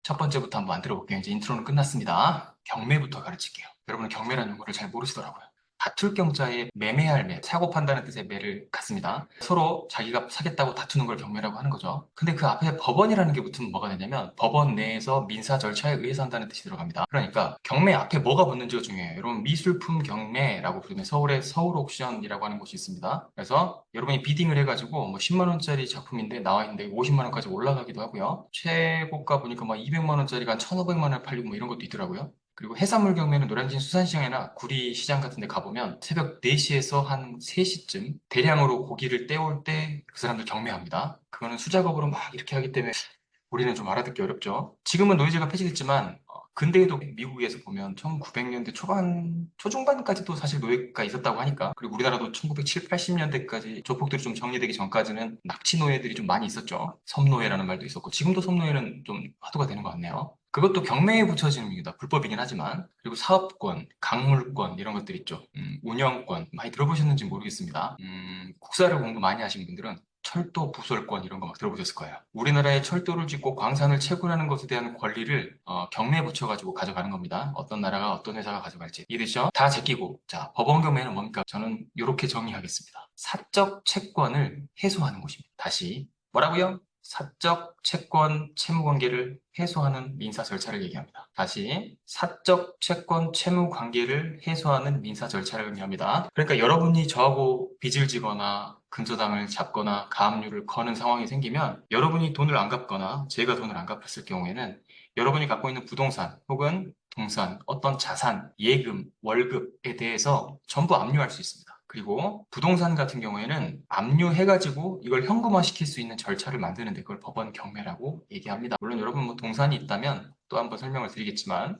첫 번째부터 한번 만들어 볼게요. 이제 인트로는 끝났습니다. 경매부터 가르칠게요. 여러분은 경매라는 용어를 잘 모르시더라고요. 다툴 경자에 매매할 매, 사고 판다는 뜻의 매를 갖습니다. 서로 자기가 사겠다고 다투는 걸 경매라고 하는 거죠. 근데 그 앞에 법원이라는 게 붙으면 뭐가 되냐면 법원 내에서 민사 절차에 의해서 한다는 뜻이 들어갑니다. 그러니까 경매 앞에 뭐가 붙는지가 중요해요. 여러분 미술품 경매라고 부르면 서울에 서울 옥션이라고 하는 곳이 있습니다. 그래서 여러분이 비딩을 해가지고 뭐 10만 원짜리 작품인데 나와 있는데 50만 원까지 올라가기도 하고요. 최고가 보니까 막 200만 원짜리가 한 1,500만 원 팔리고 뭐 이런 것도 있더라고요. 그리고 해산물 경매는 노량진 수산시장이나 구리시장 같은 데 가보면 새벽 4시에서 한 3시쯤 대량으로 고기를 떼올 때 그 사람들 경매합니다. 그거는 수작업으로 막 이렇게 하기 때문에 우리는 좀 알아듣기 어렵죠. 지금은 노이즈가 폐지됐지만 근대에도 미국에서 보면 1900년대 초반, 초중반까지도 사실 노예가 있었다고 하니까 그리고 우리나라도 1970, 80년대까지 조폭들이 좀 정리되기 전까지는 납치 노예들이 좀 많이 있었죠. 섬노예라는 말도 있었고 지금도 섬노예는 좀 화두가 되는 것 같네요. 그것도 경매에 붙여지는 겁니다. 불법이긴 하지만. 그리고 사업권, 강물권 이런 것들 있죠. 운영권 많이 들어보셨는지 모르겠습니다. 국사를 공부 많이 하신 분들은 철도 부설권 이런 거 막 들어보셨을 거예요. 우리나라에 철도를 짓고 광산을 채굴하는 것에 대한 권리를 경매에 붙여가지고 가져가는 겁니다. 어떤 나라가 어떤 회사가 가져갈지 이해되시죠? 다 제끼고 자 법원 경매는 뭡니까? 저는 이렇게 정의하겠습니다. 사적 채권을 해소하는 곳입니다. 다시 뭐라고요? 사적 채권 채무 관계를 해소하는 민사 절차를 얘기합니다. 다시 사적 채권 채무 관계를 해소하는 민사 절차를 의미합니다. 그러니까 여러분이 저하고 빚을 지거나 근저당을 잡거나 가압류를 거는 상황이 생기면 여러분이 돈을 안 갚거나 제가 돈을 안 갚았을 경우에는 여러분이 갖고 있는 부동산 혹은 동산, 어떤 자산, 예금, 월급에 대해서 전부 압류할 수 있습니다. 그리고 부동산 같은 경우에는 압류해가지고 이걸 현금화 시킬 수 있는 절차를 만드는데 그걸 법원 경매라고 얘기합니다. 물론 여러분 뭐 동산이 있다면 또 한번 설명을 드리겠지만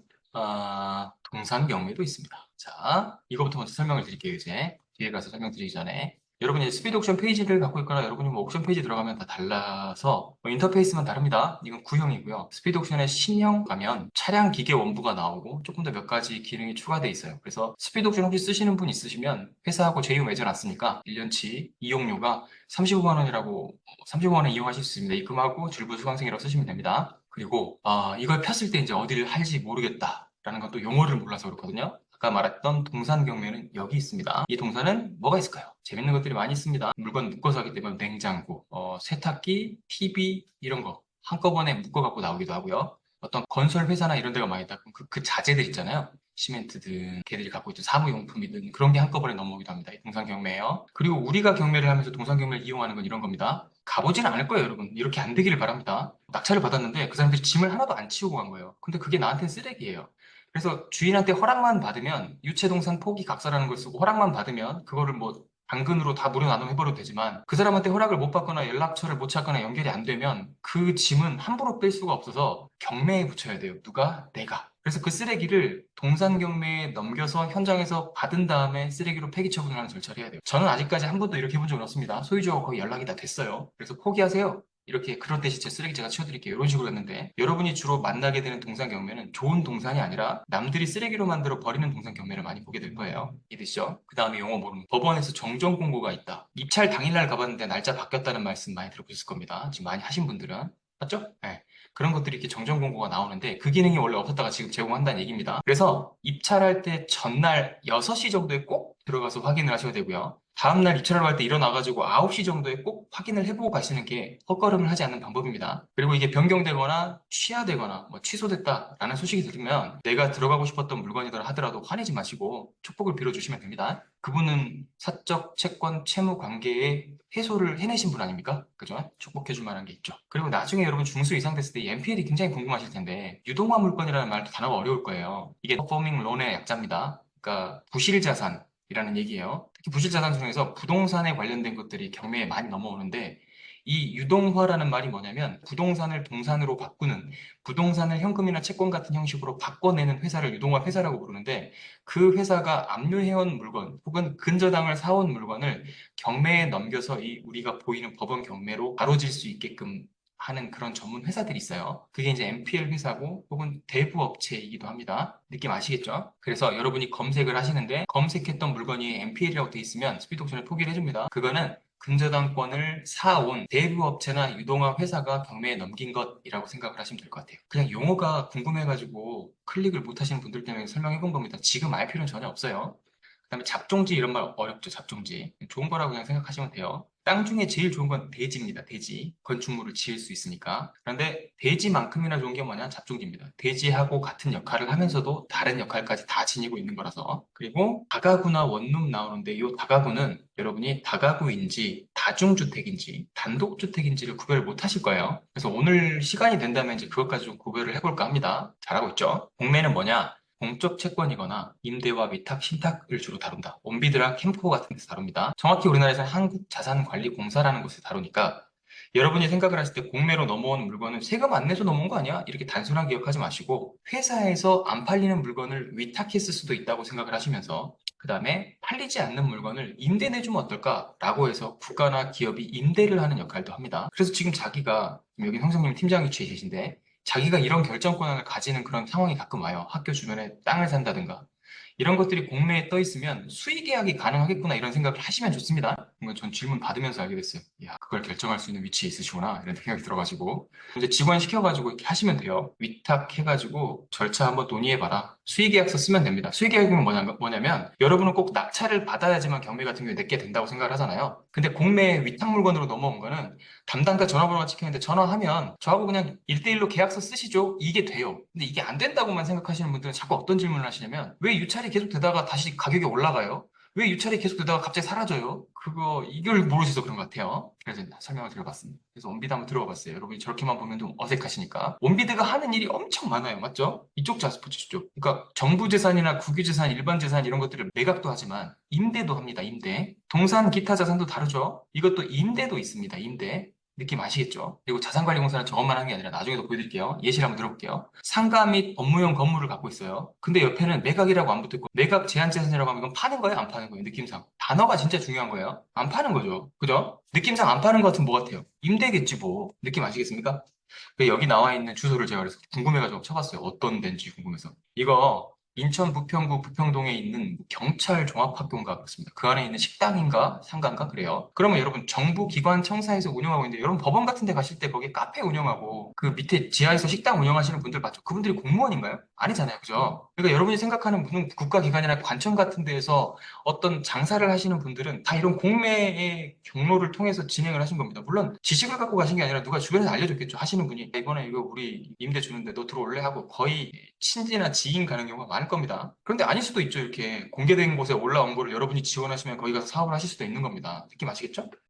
동산 경매도 있습니다. 자, 이거부터 먼저 설명을 드릴게요. 이제 뒤에 가서 설명드리기 전에 여러분이 스피드 옥션 페이지를 갖고 있거나 여러분이 뭐 옥션 페이지 들어가면 다 달라서 뭐 인터페이스만 다릅니다. 이건 구형이고요. 스피드 옥션의 신형 가면 차량 기계 원부가 나오고 조금 더 몇 가지 기능이 추가되어 있어요. 그래서 스피드 옥션 혹시 쓰시는 분 있으시면 회사하고 제휴 맺어놨으니까 1년치 이용료가 35만 원이라고 35만 원 이용하실 수 있습니다. 입금하고 줄부 수강생이라고 쓰시면 됩니다. 그리고 이걸 폈을 때 이제 어디를 할지 모르겠다라는 것도 용어를 몰라서 그렇거든요. 아까 말했던 동산 경매는 여기 있습니다. 이 동산은 뭐가 있을까요? 재밌는 것들이 많이 있습니다. 물건 묶어서 하기 때문에 냉장고, 세탁기, TV 이런 거 한꺼번에 묶어갖고 나오기도 하고요. 어떤 건설 회사나 이런 데가 많이 있다. 그 자재들 있잖아요. 시멘트든 걔들이 갖고 있던 사무용품이든 그런 게 한꺼번에 넘어오기도 합니다. 이 동산 경매예요. 그리고 우리가 경매를 하면서 동산 경매를 이용하는 건 이런 겁니다. 가보지는 않을 거예요, 여러분. 이렇게 안 되기를 바랍니다. 낙찰을 받았는데 그 사람들이 짐을 하나도 안 치우고 간 거예요. 근데 그게 나한테는 쓰레기예요. 그래서 주인한테 허락만 받으면 유체동산 포기 각서라는 걸 쓰고 허락만 받으면 그거를 뭐 당근으로 다 무료 나눔해버려도 되지만 그 사람한테 허락을 못 받거나 연락처를 못 찾거나 연결이 안 되면 그 짐은 함부로 뺄 수가 없어서 경매에 붙여야 돼요. 누가? 내가. 그래서 그 쓰레기를 동산 경매에 넘겨서 현장에서 받은 다음에 쓰레기로 폐기 처분을 하는 절차를 해야 돼요. 저는 아직까지 한 번도 이렇게 해본 적은 없습니다. 소유주하고 거의 연락이 다 됐어요. 그래서 포기하세요. 이렇게 그럴 때 진짜 쓰레기 제가 치워드릴게요. 이런 식으로 했는데 여러분이 주로 만나게 되는 동산 경매는 좋은 동산이 아니라 남들이 쓰레기로 만들어 버리는 동산 경매를 많이 보게 될 거예요. 이해되시죠? 그 다음에 용어 모르는 법원에서 정정 공고가 있다. 입찰 당일날 가봤는데 날짜 바뀌었다는 말씀 많이 들어보셨을 겁니다. 지금 많이 하신 분들은 맞죠? 네. 그런 것들이 이렇게 정정 공고가 나오는데 그 기능이 원래 없었다가 지금 제공한다는 얘기입니다. 그래서 입찰할 때 전날 6시 정도에 꼭 들어가서 확인을 하셔야 되고요. 다음날 입찰하러 갈 때 일어나가지고 9시 정도에 꼭 확인을 해보고 가시는 게 헛걸음을 하지 않는 방법입니다. 그리고 이게 변경되거나 취하되거나 뭐 취소됐다라는 소식이 들으면 내가 들어가고 싶었던 물건이더라 하더라도 화내지 마시고 촉복을 빌어주시면 됩니다. 그분은 사적 채권 채무 관계의 해소를 해내신 분 아닙니까? 그죠? 축복해줄 만한 게 있죠. 그리고 나중에 여러분 중수 이상 됐을 때 이 NPL이 굉장히 궁금하실 텐데 유동화 물건이라는 말도 단어가 어려울 거예요. 이게 퍼포밍 론의 약자입니다. 그러니까 부실 자산이라는 얘기예요. 특히 부실 자산 중에서 부동산에 관련된 것들이 경매에 많이 넘어오는데 이 유동화라는 말이 뭐냐면 부동산을 동산으로 바꾸는 부동산을 현금이나 채권 같은 형식으로 바꿔내는 회사를 유동화 회사라고 부르는데 그 회사가 압류해온 물건 혹은 근저당을 사온 물건을 경매에 넘겨서 이 우리가 보이는 법원 경매로 다뤄질 수 있게끔 하는 그런 전문 회사들이 있어요. 그게 이제 NPL 회사고 혹은 대부 업체이기도 합니다. 느낌 아시겠죠? 그래서 여러분이 검색을 하시는데 검색했던 물건이 NPL이라고 돼 있으면 스피드 옥션을 포기를 해줍니다. 그거는 근저당권을 사온 대부업체나 유동화 회사가 경매에 넘긴 것이라고 생각을 하시면 될 것 같아요. 그냥 용어가 궁금해가지고 클릭을 못 하시는 분들 때문에 설명해 본 겁니다. 지금 알 필요는 전혀 없어요. 그다음에 잡종지 이런 말 어렵죠. 잡종지. 좋은 거라고 그냥 생각하시면 돼요. 땅 중에 제일 좋은 건 대지입니다. 대지. 건축물을 지을 수 있으니까. 그런데 대지만큼이나 좋은 게 뭐냐? 잡종지입니다. 대지하고 같은 역할을 하면서도 다른 역할까지 다 지니고 있는 거라서. 그리고 다가구나 원룸 나오는데 이 다가구는 여러분이 다가구인지 다중주택인지 단독주택인지를 구별을 못 하실 거예요. 그래서 오늘 시간이 된다면 이제 그것까지 좀 구별을 해볼까 합니다. 잘하고 있죠? 공매는 뭐냐? 공적 채권이거나 임대와 위탁, 신탁을 주로 다룬다. 온비드랑 캠코 같은 데서 다룹니다. 정확히 우리나라에서는 한국자산관리공사라는 곳에서 다루니까 여러분이 생각을 하실 때 공매로 넘어온 물건은 세금 안 내서 넘어온 거 아니야? 이렇게 단순하게 기억하지 마시고 회사에서 안 팔리는 물건을 위탁했을 수도 있다고 생각을 하시면서 그 다음에 팔리지 않는 물건을 임대 내주면 어떨까라고 해서 국가나 기업이 임대를 하는 역할도 합니다. 그래서 지금 자기가 여기 형사님 팀장 위치에 계신데 자기가 이런 결정 권한을 가지는 그런 상황이 가끔 와요. 학교 주변에 땅을 산다든가. 이런 것들이 공매에 떠 있으면 수의 계약이 가능하겠구나 이런 생각을 하시면 좋습니다. 뭔가 전 질문 받으면서 알게 됐어요. 야, 그걸 결정할 수 있는 위치에 있으시구나 이런 생각이 들어가지고 이제 직원 시켜가지고 이렇게 하시면 돼요. 위탁해가지고 절차 한번 논의해봐라. 수의 계약서 쓰면 됩니다. 수의 계약은 뭐냐면 여러분은 꼭 낙찰을 받아야지만 경매 같은 경우에 내게 된다고 생각을 하잖아요. 근데 공매 위탁 물건으로 넘어온 거는 담당자 전화번호가 찍혀있는데 전화하면 저하고 그냥 1대1로 계약서 쓰시죠? 이게 돼요. 근데 이게 안 된다고만 생각하시는 분들은 자꾸 어떤 질문을 하시냐면 왜 유찰이 계속 되다가 다시 가격이 올라가요? 왜 유찰이 계속 되다가 갑자기 사라져요? 이걸 모르셔서 그런 것 같아요. 그래서 설명을 드려봤습니다. 그래서 원비드 한번 들어봤어요. 여러분이 저렇게만 보면 좀 어색하시니까. 원비드가 하는 일이 엄청 많아요. 맞죠? 이쪽 자스포츠 쪽. 그러니까 정부 재산이나 국유 재산, 일반 재산 이런 것들을 매각도 하지만 임대도 합니다. 임대. 동산 기타 자산도 다르죠? 이것도 임대도 있습니다. 임대. 느낌 아시겠죠? 그리고 자산관리공사는 저것만 하는 게 아니라 나중에도 보여드릴게요. 예시를 한번 들어볼게요. 상가 및 업무용 건물을 갖고 있어요. 근데 옆에는 매각이라고 안 붙어있고 매각 제한재산이라고 하면 이건 파는 거예요? 안 파는 거예요? 느낌상. 단어가 진짜 중요한 거예요. 안 파는 거죠. 그죠? 느낌상 안 파는 것 같으면 뭐 같아요? 임대겠지 뭐. 느낌 아시겠습니까? 여기 나와 있는 주소를 제가 그래서 궁금해가지고 쳐봤어요. 어떤 데인지 궁금해서. 이거 인천 부평구 부평동에 있는 경찰 종합학교인가 그렇습니다. 그 안에 있는 식당인가 상가인가 그래요. 그러면 여러분 정부 기관 청사에서 운영하고 있는데 여러분 법원 같은 데 가실 때 거기 카페 운영하고 그 밑에 지하에서 식당 운영하시는 분들 맞죠? 그분들이 공무원인가요? 아니잖아요. 그죠? 그러니까 여러분이 생각하는 무슨 국가기관이나 관청 같은 데에서 어떤 장사를 하시는 분들은 다 이런 공매의 경로를 통해서 진행을 하신 겁니다. 물론 지식을 갖고 가신 게 아니라 누가 주변에서 알려줬겠죠. 하시는 분이 이번에 이거 우리 임대 주는데 너 들어올래 하고 거의 친지나 지인 가는 경우가 많을 겁니다. 그런데 아닐 수도 있죠. 이렇게 공개된 곳에 올라온 거를 여러분이 지원하시면 거기 가서 사업을 하실 수도 있는 겁니다. 느낌 아시겠죠?